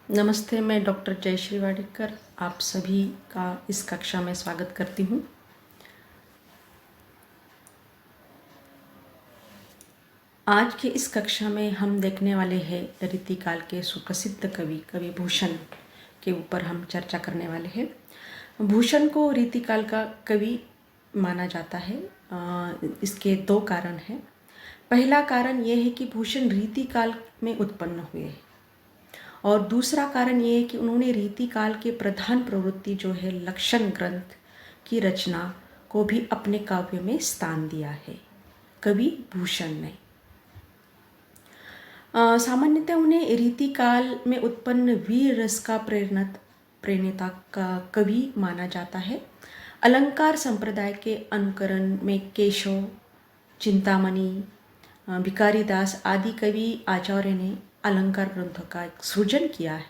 नमस्ते, मैं डॉक्टर जयश्री वाडेकर आप सभी का इस कक्षा में स्वागत करती हूँ। आज की इस कक्षा में हम देखने वाले हैं रीतिकाल के सुप्रसिद्ध कवि कवि भूषण के ऊपर हम चर्चा करने वाले हैं। भूषण को रीतिकाल का कवि माना जाता है। इसके दो कारण हैं। पहला कारण ये है कि भूषण रीतिकाल में उत्पन्न हुए और दूसरा कारण ये है कि उन्होंने रीतिकाल के प्रधान प्रवृत्ति जो है लक्षण ग्रंथ की रचना को भी अपने काव्य में स्थान दिया है कवि भूषण ने। सामान्यतः उन्हें रीतिकाल में उत्पन्न वीर रस का प्रेरणा का कवि माना जाता है। अलंकार संप्रदाय के अनुकरण में केशव, चिंतामणि, भिकारीदास आदि कवि आचार्य ने अलंकार ग्रंथों का एक सृजन किया है।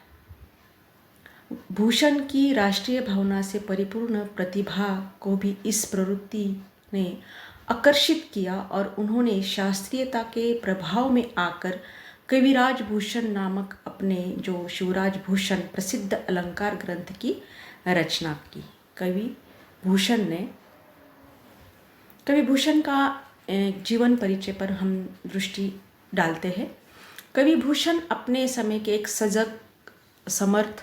भूषण की राष्ट्रीय भावना से परिपूर्ण प्रतिभा को भी इस प्रवृत्ति ने आकर्षित किया और उन्होंने शास्त्रीयता के प्रभाव में आकर कविराज भूषण नामक अपने जो शिवराज भूषण प्रसिद्ध अलंकार ग्रंथ की रचना की। कवि भूषण का जीवन परिचय पर हम दृष्टि डालते हैं। कवि भूषण अपने समय के एक सजग, समर्थ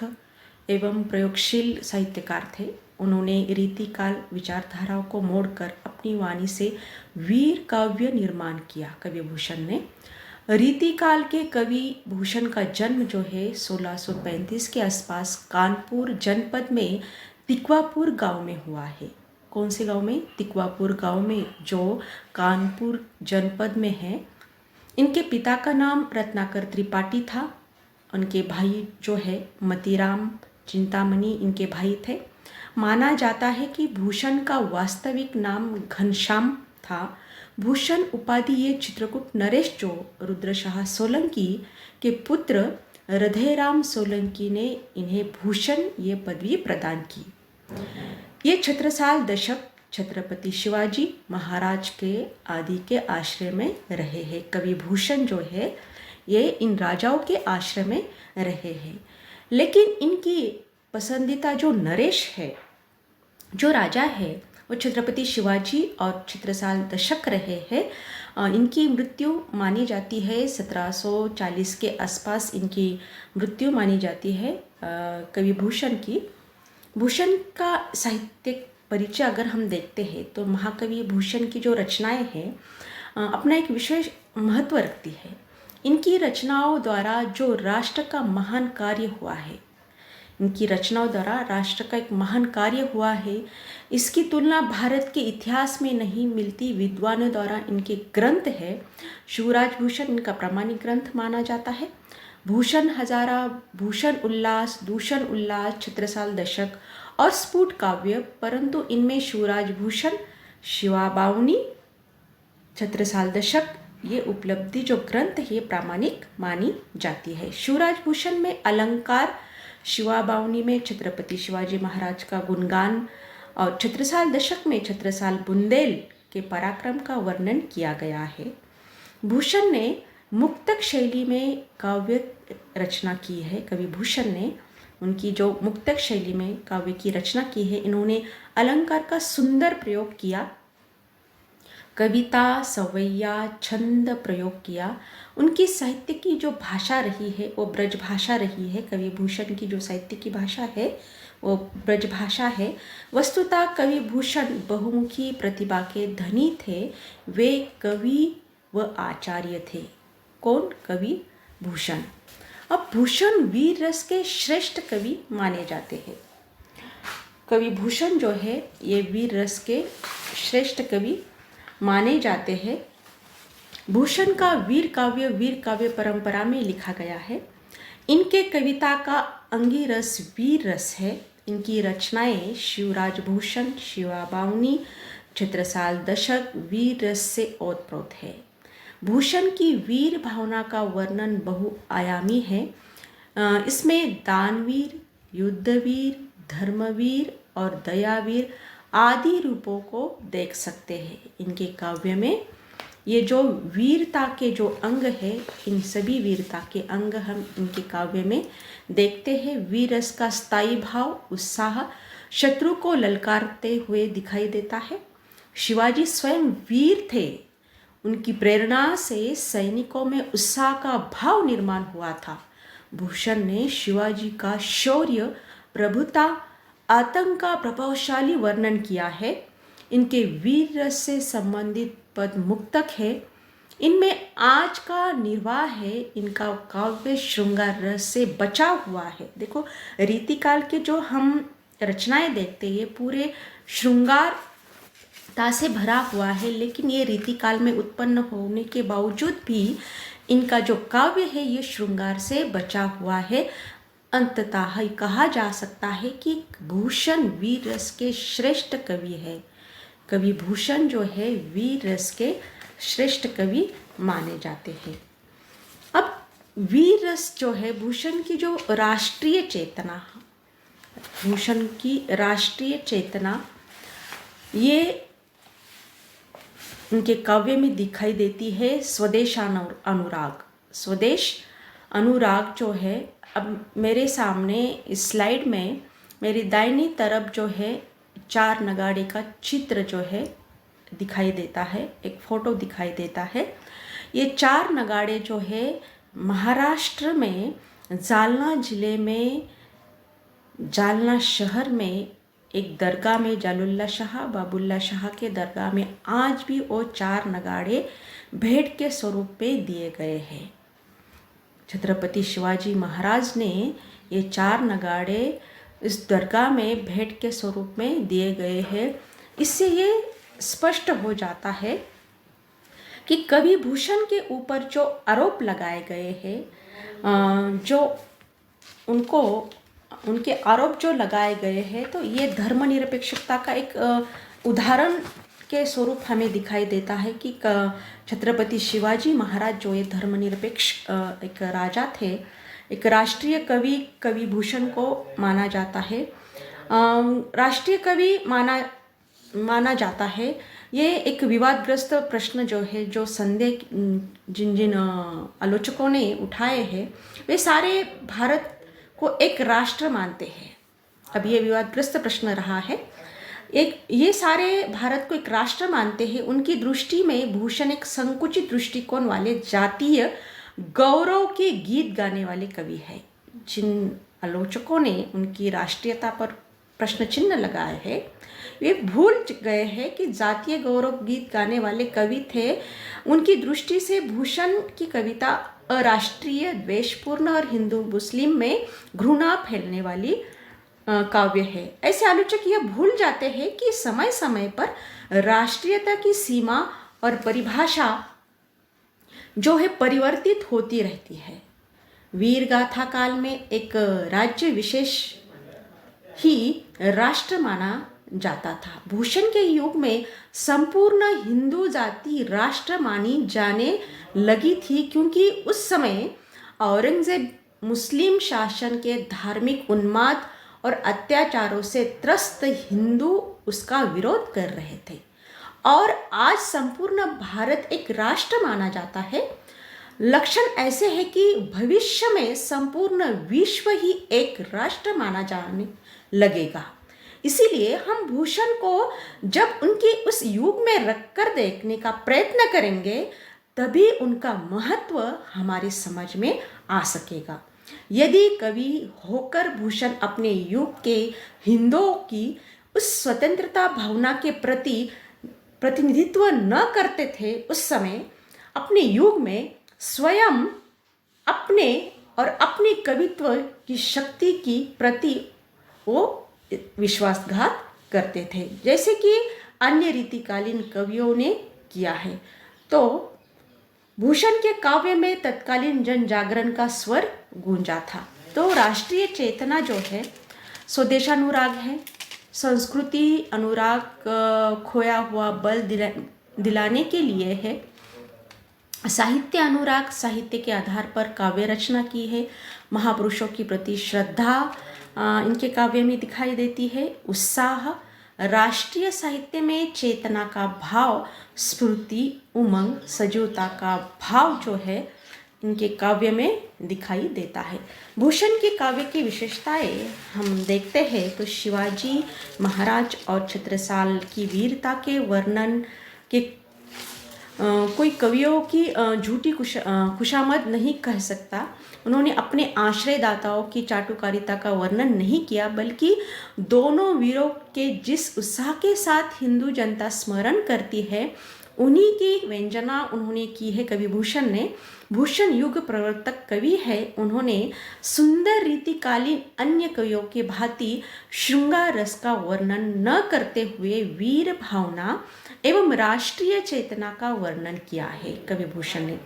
एवं प्रयोगशील साहित्यकार थे। उन्होंने रीतिकाल विचारधाराओं को मोड़कर अपनी वाणी से वीर काव्य निर्माण किया। कवि भूषण ने रीतिकाल के कवि भूषण का जन्म जो है 1635 के आसपास कानपुर जनपद में तिकवापुर गांव में हुआ है। कौन से गांव में? तिकवापुर गांव में, जो कानपुर जनपद में है। इनके पिता का नाम रत्नाकर त्रिपाठी था। उनके भाई जो है मतीराम, चिंतामणि इनके भाई थे। माना जाता है कि भूषण का वास्तविक नाम घनश्याम था। भूषण उपाधि ये चित्रकूट नरेश जो रुद्रशाह सोलंकी के पुत्र हृदयराम सोलंकी ने इन्हें भूषण ये पदवी प्रदान की। ये छत्रसाल दशक छत्रपति शिवाजी महाराज के आदि के आश्रय में रहे हैं। कवि भूषण जो है ये इन राजाओं के आश्रय में रहे हैं, लेकिन इनकी पसंदीदा जो नरेश है, जो राजा है, वो छत्रपति शिवाजी और छत्रसाल दशक रहे हैं। इनकी मृत्यु मानी जाती है 1740 के आसपास इनकी मृत्यु मानी जाती है कवि भूषण की। भूषण का साहित्यिक परिचय अगर हम देखते हैं तो महाकवि भूषण की जो रचनाएं हैं अपना एक विशेष महत्व रखती है। इनकी रचनाओं द्वारा जो राष्ट्र का महान कार्य हुआ है, इसकी तुलना भारत के इतिहास में नहीं मिलती। विद्वानों द्वारा इनके ग्रंथ है शिवराज भूषण, इनका प्रामाणिक ग्रंथ माना जाता है। भूषण हजारा, भूषण उल्लास, दूषण उल्लास, छत्रसाल दशक और स्फुट काव्य, परंतु इनमें शिवराज भूषण, शिवाबावनी, छत्रसाल दशक ये उपलब्धि जो ग्रंथ है प्रामाणिक मानी जाती है। शिवराज भूषण में अलंकार, शिवाबावनी में छत्रपति शिवाजी महाराज का गुणगान और छत्रसाल दशक में छत्रसाल बुंदेल के पराक्रम का वर्णन किया गया है। भूषण ने मुक्तक शैली में काव्य रचना की है। कवि भूषण ने उनकी जो मुक्तक शैली में काव्य की रचना की है, इन्होंने अलंकार का सुंदर प्रयोग किया, कविता, सवैया, छंद प्रयोग किया। उनकी साहित्य की जो भाषा रही है वो ब्रज भाषा रही है। कवि भूषण की जो साहित्य की भाषा है वो ब्रज भाषा है। वस्तुतः कवि भूषण बहुमुखी प्रतिभा के धनी थे। वे कवि व आचार्य थे। कौन? कवि भूषण। अब भूषण वीर रस के श्रेष्ठ कवि माने जाते हैं। कवि भूषण जो है ये वीर रस के श्रेष्ठ कवि माने जाते हैं। भूषण का वीर काव्य परंपरा में लिखा गया है। इनके कविता का अंगिरस वीर रस है। इनकी रचनाएं शिवराज भूषण, शिवाबावनी, छत्रसाल दशक वीर रस से ओतप्रोत है। भूषण की वीर भावना का वर्णन बहुआयामी है। इसमें दानवीर, युद्धवीर, धर्मवीर और दयावीर आदि रूपों को देख सकते हैं। इनके काव्य में ये जो वीरता के जो अंग है, इन सभी वीरता के अंग हम इनके काव्य में देखते हैं। वीर रस का स्थायी भाव, उत्साह शत्रु को ललकारते हुए दिखाई देता है। शिवाजी स्वयं वीर थे, उनकी प्रेरणा से सैनिकों में उत्साह का भाव निर्माण हुआ था। भूषण ने शिवाजी का शौर्य, प्रभुता, आतंक का प्रभावशाली वर्णन किया है। इनके वीर रस से संबंधित पद मुक्तक है। इनमें आज का निर्वाह है। इनका काव्य श्रृंगार रस से बचा हुआ है। देखो, रीतिकाल के जो हम रचनाएं देखते हैं ये पूरे श्रृंगारता से भरा हुआ है, लेकिन ये रीतिकाल में उत्पन्न होने के बावजूद भी इनका जो काव्य है ये श्रृंगार से बचा हुआ है। अंततः कहा जा सकता है कि भूषण वीर रस के श्रेष्ठ कवि है। कवि भूषण जो है वीर रस के श्रेष्ठ कवि माने जाते हैं। अब वीर रस जो है, भूषण की जो राष्ट्रीय चेतना, भूषण की राष्ट्रीय चेतना ये उनके काव्य में दिखाई देती है। स्वदेश अनुराग, स्वदेश अनुराग जो है, अब मेरे सामने इस स्लाइड में मेरी दाहिनी तरफ जो है 4 नगाड़े का चित्र जो है दिखाई देता है, एक फोटो दिखाई देता है। ये 4 नगाड़े जो है महाराष्ट्र में जालना जिले में, जालना शहर में एक दरगाह में, जालुल्ला शाह बाबुल्ला शाह के दरगाह में आज भी वो 4 नगाड़े भेंट के स्वरूप में दिए गए हैं। छत्रपति शिवाजी महाराज ने ये 4 नगाड़े इस दरगाह में भेंट के स्वरूप में दिए गए हैं। इससे ये स्पष्ट हो जाता है कि कवि भूषण के ऊपर जो आरोप लगाए गए हैं, जो उनके आरोप जो लगाए गए हैं, तो ये धर्मनिरपेक्षता का एक उदाहरण के स्वरूप हमें दिखाई देता है कि छत्रपति शिवाजी महाराज जो ये धर्मनिरपेक्ष एक राजा थे, एक राष्ट्रीय कवि भूषण को माना जाता है। राष्ट्रीय कवि माना जाता है। ये एक विवादग्रस्त प्रश्न जो है, जो संदेह जिन आलोचकों ने उठाए हैं, वे सारे भारत को एक राष्ट्र मानते हैं। अब ये विवादग्रस्त प्रश्न रहा है। ये सारे भारत को एक राष्ट्र मानते हैं। उनकी दृष्टि में भूषण एक संकुचित दृष्टिकोण वाले जातीय गौरव के गीत गाने वाले कवि है। जिन आलोचकों ने उनकी राष्ट्रीयता पर प्रश्न चिन्ह लगाए हैं, वे भूल गए हैं कि जातीय गौरव गीत गाने वाले कवि थे। उनकी दृष्टि से भूषण की कविता अराष्ट्रीय, द्वेषपूर्ण और हिंदू मुस्लिम में घृणा फैलने वाली काव्य है। ऐसे आलोचक यह भूल जाते हैं कि समय समय पर राष्ट्रीयता की सीमा और परिभाषा जो है परिवर्तित होती रहती है। वीर गाथा काल में एक राज्य विशेष ही राष्ट्र माना जाता था। भूषण के युग में संपूर्ण हिंदू जाति राष्ट्र मानी जाने लगी थी, क्योंकि उस समय औरंगजेब मुस्लिम शासन के धार्मिक उन्माद और अत्याचारों से त्रस्त हिंदू उसका विरोध कर रहे थे। और आज संपूर्ण भारत एक राष्ट्र माना जाता है। लक्षण ऐसे है कि भविष्य में संपूर्ण विश्व ही एक राष्ट्र माना जाने लगेगा। इसीलिए हम भूषण को जब उनके उस युग में रखकर देखने का प्रयत्न करेंगे, तभी उनका महत्व हमारी समझ में आ सकेगा। यदि कवि होकर भूषण अपने युग के हिंदुओं की उस स्वतंत्रता भावना के प्रति प्रतिनिधित्व न करते थे, उस समय अपने युग में स्वयं अपने और अपनी कवित्व की शक्ति की प्रति वो विश्वासघात करते थे, जैसे कि अन्य रीतिकालीन कवियों ने किया है। तो भूषण के काव्य में तत्कालीन जन जागरण का स्वर गूंजा था। तो राष्ट्रीय चेतना जो है स्वदेशानुराग है, संस्कृति अनुराग खोया हुआ बल दिलाने के लिए है। साहित्य अनुराग, साहित्य के आधार पर काव्य रचना की है। महापुरुषों के प्रति श्रद्धा इनके काव्य में दिखाई देती है। उत्साह, राष्ट्रीय साहित्य में चेतना का भाव, स्फूर्ति, उमंग, सजीवता का भाव जो है इनके काव्य में दिखाई देता है। भूषण के काव्य की विशेषताएं हम देखते हैं तो शिवाजी महाराज और छत्रसाल की वीरता के वर्णन के कोई कवियों की झूठी खुशामद नहीं कह सकता। उन्होंने अपने आश्रयदाताओं की चाटुकारिता का वर्णन नहीं किया, बल्कि दोनों वीरों के जिस उत्साह के साथ हिंदू जनता स्मरण करती है उन्हीं की व्यंजना उन्होंने की है कवि भूषण ने। भूषण युग प्रवर्तक कवि है। उन्होंने सुंदर रीतिकालीन अन्य कवियों के भांति श्रृंगार रस का वर्णन न करते हुए वीर भावना एवं राष्ट्रीय चेतना का वर्णन किया है कवि भूषण ने।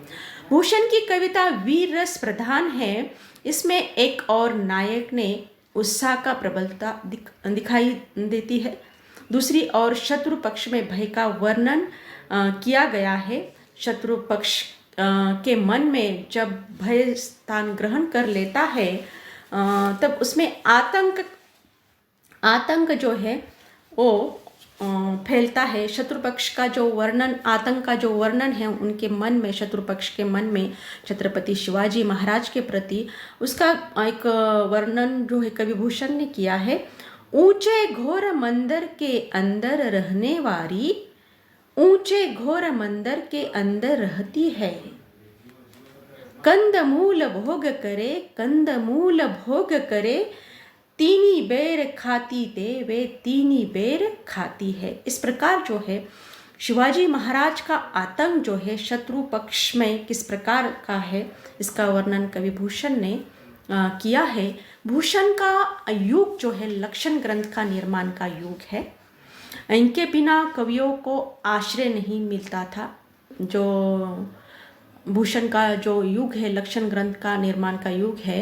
भूषण की कविता वीर रस प्रधान है। इसमें एक और नायक ने उत्साह का प्रबलता दिखाई देती है, दूसरी ओर शत्रु पक्ष में भय का वर्णन किया गया है। शत्रु पक्ष के मन में जब भय स्थान ग्रहण कर लेता है तब उसमें आतंक जो है वो फैलता है। शत्रु पक्ष का जो वर्णन, आतंक का जो वर्णन है उनके मन में, शत्रु पक्ष के मन में छत्रपति शिवाजी महाराज के प्रति उसका एक वर्णन जो है कवि भूषण ने किया है। ऊंचे घोर मंदिर के अंदर रहने वाली, ऊंचे घोर मंदिर के अंदर रहती है, कंदमूल भोग करे, कंदमूल भोग करे, तीनी बेर खाती ते वे तीनी बेर खाती है। इस प्रकार जो है शिवाजी महाराज का आतंक जो है शत्रु पक्ष में किस प्रकार का है इसका वर्णन कवि भूषण ने किया है। भूषण का युग जो है लक्षण ग्रंथ का निर्माण का युग है। इनके बिना कवियों को आश्रय नहीं मिलता था। जो भूषण का जो युग है लक्षण ग्रंथ का निर्माण का युग है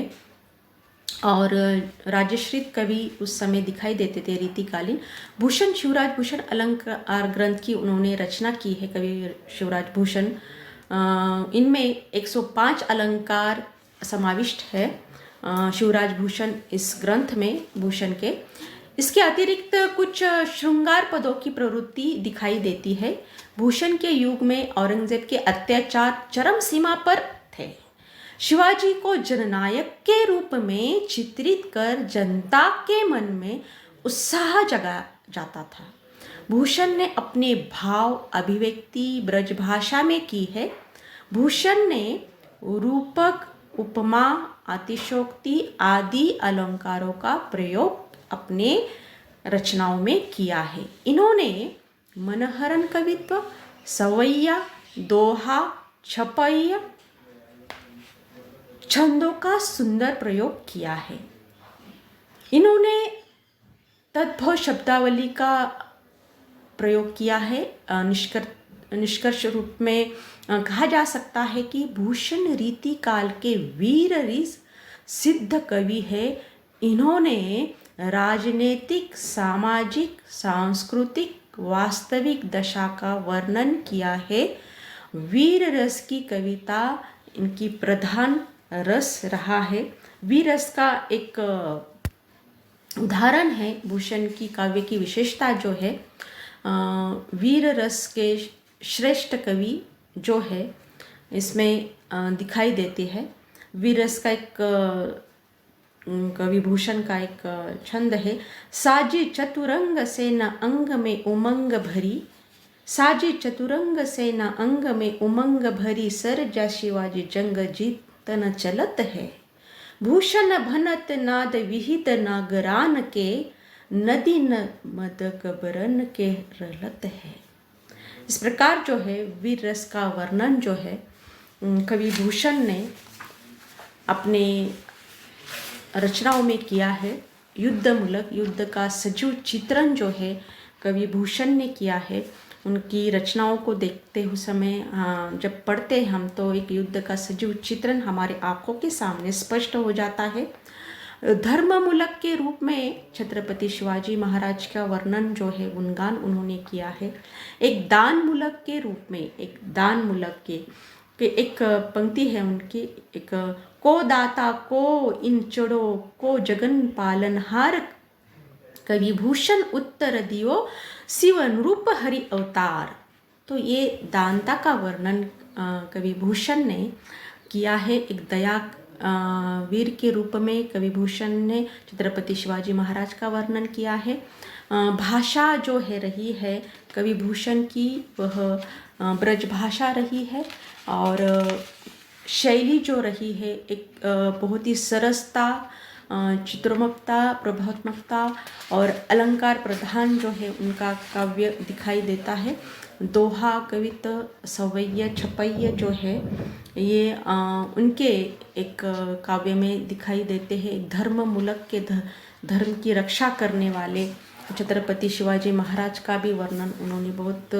और राजश्रित कवि उस समय दिखाई देते थे रीतिकालीन। भूषण शिवराज भूषण अलंकार ग्रंथ की उन्होंने रचना की है कवि शिवराज भूषण। इनमें 105 अलंकार समाविष्ट है शिवराज भूषण इस ग्रंथ में भूषण के। इसके अतिरिक्त कुछ श्रृंगार पदों की प्रवृत्ति दिखाई देती है। भूषण के युग में औरंगजेब के अत्याचार चरम सीमा पर थे। शिवाजी को जननायक के रूप में चित्रित कर जनता के मन में उत्साह जगा जाता था। भूषण ने अपने भाव अभिव्यक्ति ब्रजभाषा में की है। भूषण ने रूपक, उपमा, अतिशोक्ति आदि अलंकारों का प्रयोग अपने रचनाओं में किया है। इन्होंने मनहरन कवित्व, सवैया, दोहा, छपैया छंदों का सुंदर प्रयोग किया है। इन्होंने तद्भव शब्दावली का प्रयोग किया है। निष्कर्ष रूप में कहा जा सकता है कि भूषण रीति काल के वीर रीस सिद्ध कवि है। इन्होंने राजनीतिक, सामाजिक, सांस्कृतिक, वास्तविक दशा का वर्णन किया है। वीर रस की कविता इनकी प्रधान रस रहा है। वीर रस का एक उदाहरण है भूषण की काव्य की विशेषता जो है। वीर रस के श्रेष्ठ कवि जो है इसमें दिखाई देती है। वीर रस का एक कवि भूषण का एक छंद है। साजी चतुरंग से न अंग में उमंग भरी, साजी चतुरंग से न अंग में उमंग भरी, सर जा शिवाजी जंग जीतन चलत है। भूषण भनत नाद विहित नागरान के, नदी न मद गबरन के रलत है। इस प्रकार जो है वीर रस का वर्णन जो है कवि भूषण ने अपने रचनाओं में किया है। युद्धमूलक, युद्ध का सजीव चित्रण जो है कवि भूषण ने किया है। उनकी रचनाओं को देखते हुए समय जब पढ़ते हैं हम तो एक युद्ध का सजीव चित्रण हमारे आंखों के सामने स्पष्ट हो जाता है। धर्ममूलक के रूप में छत्रपति शिवाजी महाराज का वर्णन जो है गुणगान उन्होंने किया है। एक दानमूलक के रूप में, एक दानमूलक के एक पंक्ति है उनकी, एक को दाता को इन चढ़ो को जगन पालनहार कवि भूषण उत्तर दियो शिव अनुरूप हरि अवतार। तो ये दानता का वर्णन कवि भूषण ने किया है। एक दया वीर के रूप में कवि भूषण ने छत्रपति शिवाजी महाराज का वर्णन किया है। भाषा जो है रही है कवि भूषण की, वह ब्रज भाषा रही है और शैली जो रही है एक बहुत ही सरसता, चित्रोत्मकता, प्रभात्मकता और अलंकार प्रधान जो है उनका काव्य दिखाई देता है। दोहा, कविता, सवैया, छपैया जो है ये उनके एक काव्य में दिखाई देते हैं। एक धर्म मूलक के धर्म की रक्षा करने वाले छत्रपति शिवाजी महाराज का भी वर्णन उन्होंने बहुत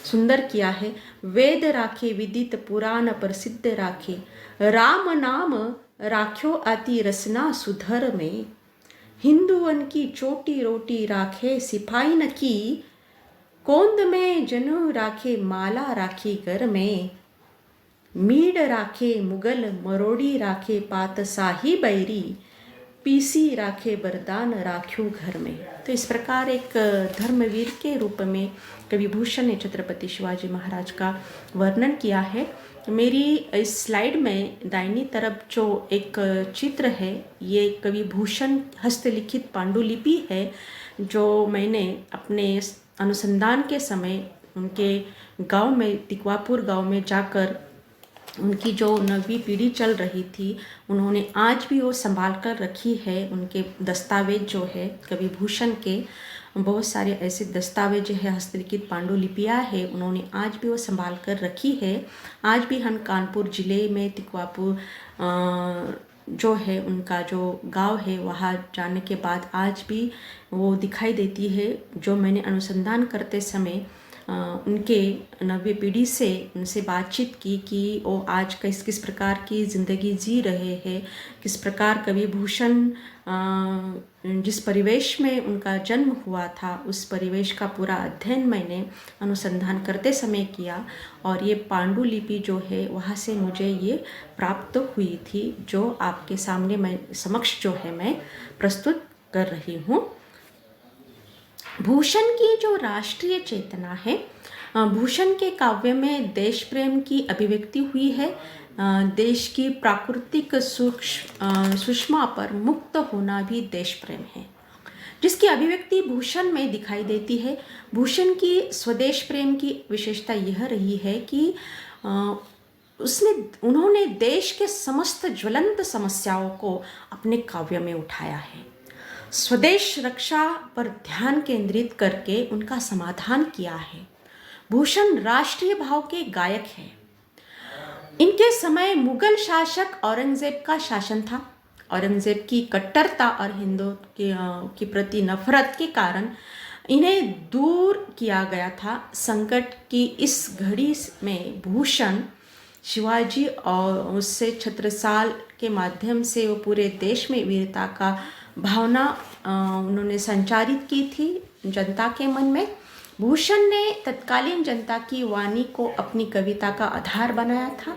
सुंदर किया है। वेद राखे विदित पुराण प्रसिद्ध राखे, राम नाम राख्यो आती रसना सुधर में, हिंदुअन की चोटी रोटी राखे सिपाही न की, कोंद में जनु राखे माला राखी घर में, मीड राखे मुगल मरोड़ी राखे पातशाही बैरी, पीसी राखे बरदान राख्यो घर में। तो इस प्रकार एक धर्मवीर के रूप में कवि भूषण ने छत्रपति शिवाजी महाराज का वर्णन किया है। मेरी इस स्लाइड में दाहिनी तरफ जो एक चित्र है ये कवि भूषण हस्तलिखित पांडुलिपि है जो मैंने अपने अनुसंधान के समय उनके गांव में, तिकवापुर गांव में जाकर उनकी जो नवीं पीढ़ी चल रही थी उन्होंने आज भी वो संभाल कर रखी है। उनके दस्तावेज जो है कवि भूषण के बहुत सारे ऐसे दस्तावेज है, हस्तलिखित पांडुलिपियाँ है, उन्होंने आज भी वो संभाल कर रखी है। आज भी हम कानपुर ज़िले में तिकवापुर जो है उनका जो गांव है वहाँ जाने के बाद आज भी वो दिखाई देती है। जो मैंने अनुसंधान करते समय उनके नवी पीढ़ी से उनसे बातचीत की कि वो आज किस प्रकार की ज़िंदगी जी रहे हैं, किस प्रकार कवि भूषण जिस परिवेश में उनका जन्म हुआ था उस परिवेश का पूरा अध्ययन मैंने अनुसंधान करते समय किया और ये पांडुलिपि जो है वहाँ से मुझे ये प्राप्त हुई थी जो आपके सामने मैं समक्ष जो है मैं प्रस्तुत कर रही हूँ। भूषण की जो राष्ट्रीय चेतना है, भूषण के काव्य में देश प्रेम की अभिव्यक्ति हुई है। देश की प्राकृतिक सुषमा पर मुक्त होना भी देश प्रेम है जिसकी अभिव्यक्ति भूषण में दिखाई देती है। भूषण की स्वदेश प्रेम की विशेषता यह रही है कि उन्होंने देश के समस्त ज्वलंत समस्याओं को अपने काव्य में उठाया है। स्वदेश रक्षा पर ध्यान केंद्रित करके उनका समाधान किया है। भूषण राष्ट्रीय भाव के गायक हैं। इनके समय मुगल शासक औरंगजेब का शासन था। औरंगजेब की कट्टरता और हिंदुओं के प्रति नफरत के कारण इन्हें दूर किया गया था। संकट की इस घड़ी में भूषण शिवाजी और उससे छत्रसाल के माध्यम से वो पूरे देश में वीरता का भावना उन्होंने संचारित की थी जनता के मन में। भूषण ने तत्कालीन जनता की वाणी को अपनी कविता का आधार बनाया था।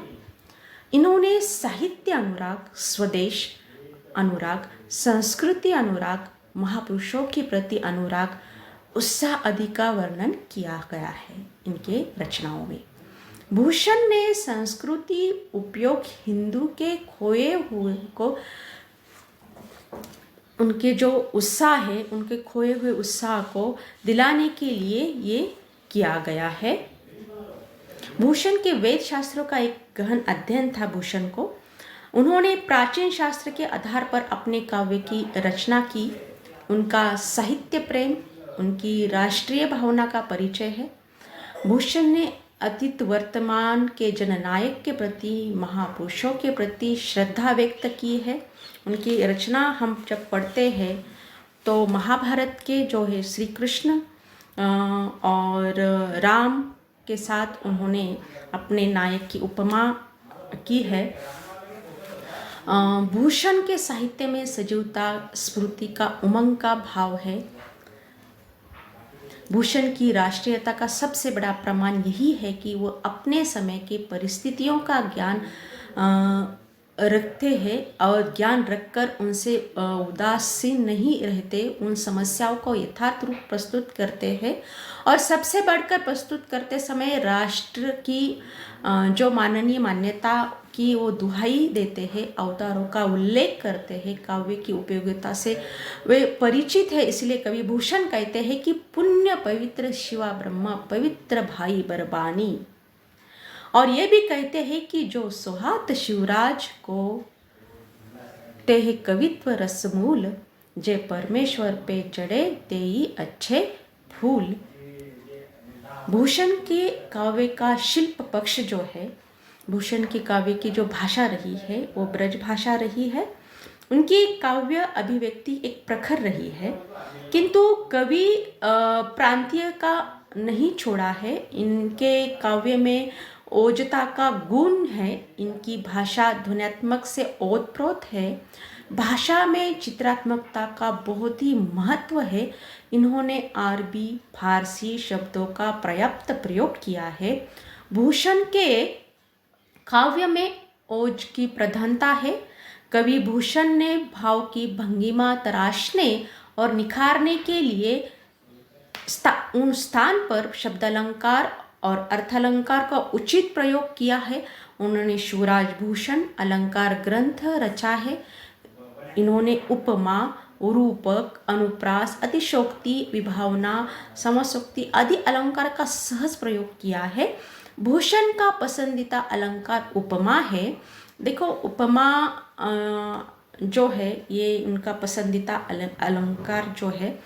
इन्होंने साहित्य अनुराग, स्वदेश अनुराग, संस्कृति अनुराग, महापुरुषों के प्रति अनुराग, उत्साह आदि का वर्णन किया गया है इनके रचनाओं में। भूषण ने संस्कृति उपयोग हिंदू के खोए हुए को, उनके जो उत्साह है उनके खोए हुए उत्साह को दिलाने के लिए ये किया गया है। भूषण के वेद शास्त्रों का एक गहन अध्ययन था भूषण को। उन्होंने प्राचीन शास्त्र के आधार पर अपने काव्य की रचना की। उनका साहित्य प्रेम, उनकी राष्ट्रीय भावना का परिचय है। भूषण ने अतीत वर्तमान के जननायक के प्रति, महापुरुषों के प्रति श्रद्धा व्यक्त की है। उनकी रचना हम जब पढ़ते हैं तो महाभारत के जो है श्री कृष्ण और राम के साथ उन्होंने अपने नायक की उपमा की है। भूषण के साहित्य में सजीवता, स्फूर्ति का, उमंग का भाव है। भूषण की राष्ट्रीयता का सबसे बड़ा प्रमाण यही है कि वो अपने समय की परिस्थितियों का ज्ञान रखते हैं और ज्ञान रखकर उनसे उदासीन नहीं रहते, उन समस्याओं को यथार्थ रूप प्रस्तुत करते हैं और सबसे बढ़कर प्रस्तुत करते समय राष्ट्र की जो माननीय मान्यता की वो दुहाई देते हैं, अवतारों का उल्लेख करते हैं, काव्य की उपयोगिता से वे परिचित है। इसलिए कवि भूषण कहते हैं कि पुण्य पवित्र शिवा ब्रह्मा पवित्र भाई बरबानी। और ये भी कहते हैं कि जो सुहात शिवराज को तेह कवित्व रसमूल, जे परमेश्वर पे चढ़े तेई अच्छे फूल। भूषण के काव्य का शिल्प पक्ष जो है, भूषण की काव्य की जो भाषा रही है वो ब्रज भाषा रही है। उनकी काव्य अभिव्यक्ति एक प्रखर रही है, किंतु कवि प्रांतीय का नहीं छोड़ा है। इनके काव्य में ओजता का गुण है, इनकी भाषा ध्वन्यात्मक से ओतप्रोत है, भाषा में चित्रात्मकता का बहुत ही महत्व है। इन्होंने अरबी फारसी शब्दों का पर्याप्त प्रयोग किया है। भूषण के काव्य में ओज की प्रधानता है। कवि भूषण ने भाव की भंगिमा तराशने और निखारने के लिए उन स्थान पर शब्दालंकार और अर्थालंकार का उचित प्रयोग किया है। उन्होंने शिवराज भूषण अलंकार ग्रंथ रचा है। इन्होंने उपमा, रूपक, अनुप्रास, अतिशोक्ति, विभावना, समशोक्ति आदि अलंकार का सहज प्रयोग किया है। भूषण का पसंदीदा अलंकार उपमा है। देखो उपमा जो है ये उनका पसंदीदा अलंकार जो है।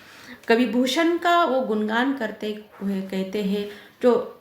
कवि भूषण का वो गुणगान करते हुए कहते हैं, जो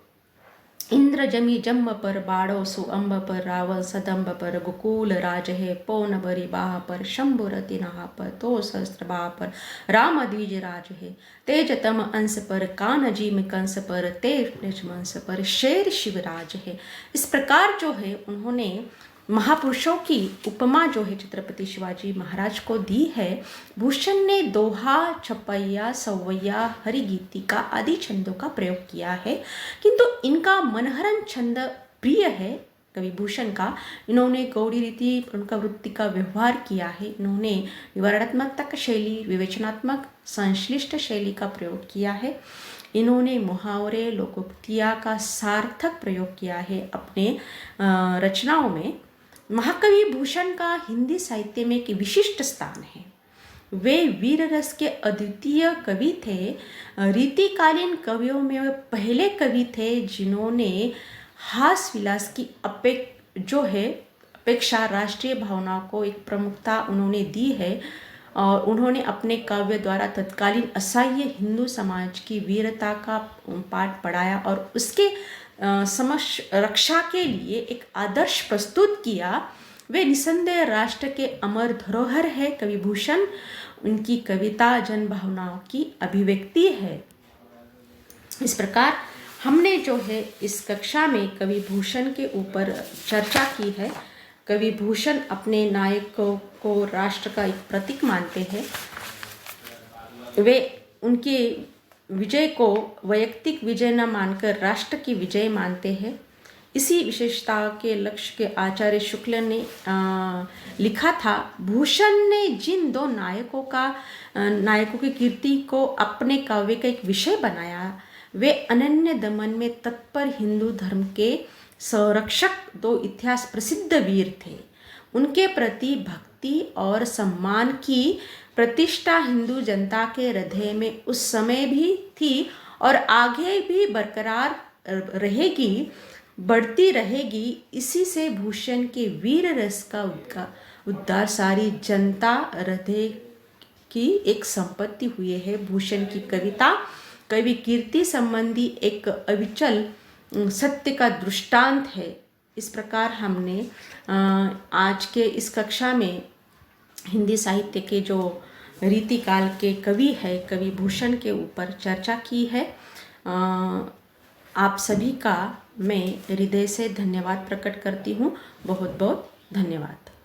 इंद्र जमी जम्ब पर बाड़ो सु अम्ब पर रावल सदम्ब पर गोकुल राज है, पौन बरी बाह पर शंभु रति नहा पर तो सहस्त्र बाह पर राम द्विज राज है, तेज तम अंश पर कान जीम कंस पर तेज मंस पर शेर शिवराज है। इस प्रकार जो है उन्होंने महापुरुषों की उपमा जो है छत्रपति शिवाजी महाराज को दी है। भूषण ने दोहा, छपैया, सवैया, हरिगीतिका आदि छंदों का प्रयोग किया है, किंतु इनका मनहरन छंद प्रिय है कवि भूषण का। इन्होंने गौड़ी रीति उनका वृत्ति का व्यवहार किया है। इन्होंने विवरणात्मक शैली, विवेचनात्मक संश्लिष्ट शैली का प्रयोग किया है। इन्होंने मुहावरे, लोकोक्तियाँ का सार्थक प्रयोग किया है अपने रचनाओं में। महाकवि भूषण का हिंदी साहित्य में एक विशिष्ट स्थान है। वे वीर रस के अद्वितीय कवि थे। रीतिकालीन कवियों में वे पहले कवि थे जिन्होंने हास विलास की अपेक्षा राष्ट्रीय भावनाओं को एक प्रमुखता उन्होंने दी है और उन्होंने अपने काव्य द्वारा तत्कालीन असहाय हिंदू समाज की वीरता का पाठ पढ़ाया और उसके समक्ष रक्षा के लिए एक आदर्श प्रस्तुत किया। वे निसंदेह राष्ट्र के अमर धरोहर है कवि भूषण। उनकी कविता जन भावनाओं की अभिव्यक्ति है। इस प्रकार हमने जो है इस कक्षा में कवि भूषण के ऊपर चर्चा की है। कवि भूषण अपने नायकों को राष्ट्र का एक प्रतीक मानते हैं। वे उनके विजय को वैयक्तिक विजय न मानकर राष्ट्र की विजय मानते हैं। इसी विशेषता के लक्ष्य के आचार्य शुक्ल ने लिखा था, भूषण ने जिन दो नायकों की कीर्ति को अपने काव्य का एक विषय बनाया, वे अनन्य दमन में तत्पर हिंदू धर्म के संरक्षक दो इतिहास प्रसिद्ध वीर थे। उनके प्रति भक्ति और सम्मान की प्रतिष्ठा हिंदू जनता के हृदय में उस समय भी थी और आगे भी बरकरार रहेगी, बढ़ती रहेगी। इसी से भूषण के वीर रस का उद्धार सारी जनता हृदय की एक संपत्ति हुई है। भूषण की कविता कवि कीर्ति संबंधी एक अविचल सत्य का दृष्टांत है। इस प्रकार हमने आज के इस कक्षा में हिंदी साहित्य के जो रीतिकाल के कवि है कवि भूषण के ऊपर चर्चा की है। आप सभी का मैं हृदय से धन्यवाद प्रकट करती हूँ। बहुत बहुत धन्यवाद।